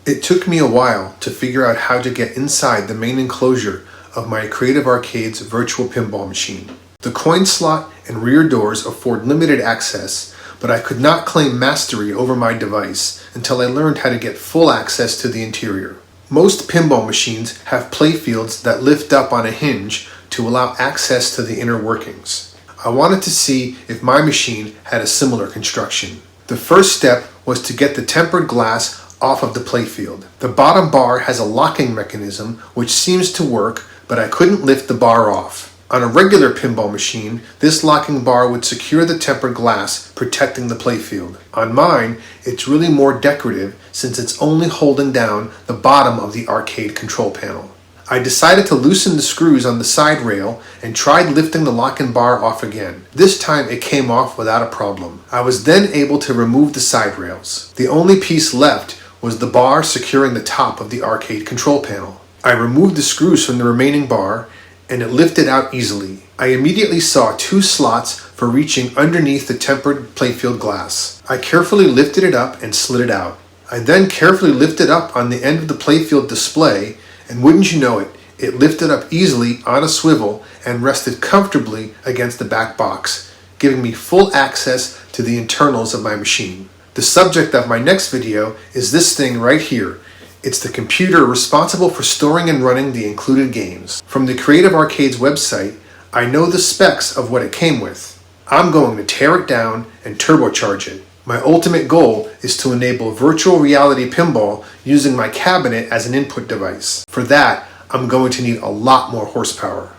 It took me a while to figure out how to get inside the main enclosure of my Creative Arcade's virtual pinball machine. The coin slot and rear doors afford limited access, but I could not claim mastery over my device until I learned how to get full access to the interior. Most pinball machines have playfields that lift up on a hinge to allow access to the inner workings. I wanted to see if my machine had a similar construction. The first step was to get the tempered glass off of the playfield. The bottom bar has a locking mechanism which seems to work, but I couldn't lift the bar off. On a regular pinball machine, this locking bar would secure the tempered glass, protecting the playfield. On mine, it's really more decorative since it's only holding down the bottom of the arcade control panel. I decided to loosen the screws on the side rail and tried lifting the locking bar off again. This time it came off without a problem. I was then able to remove the side rails. The only piece left was the bar securing the top of the arcade control panel. I removed the screws from the remaining bar and it lifted out easily. I immediately saw two slots for reaching underneath the tempered playfield glass. I carefully lifted it up and slid it out. I then carefully lifted up on the end of the playfield display, and wouldn't you know it, it lifted up easily on a swivel and rested comfortably against the back box, giving me full access to the internals of my machine. The subject of my next video is this thing right here. It's the computer responsible for storing and running the included games. From the Creative Arcade's website, I know the specs of what it came with. I'm going to tear it down and turbocharge it. My ultimate goal is to enable virtual reality pinball using my cabinet as an input device. For that, I'm going to need a lot more horsepower.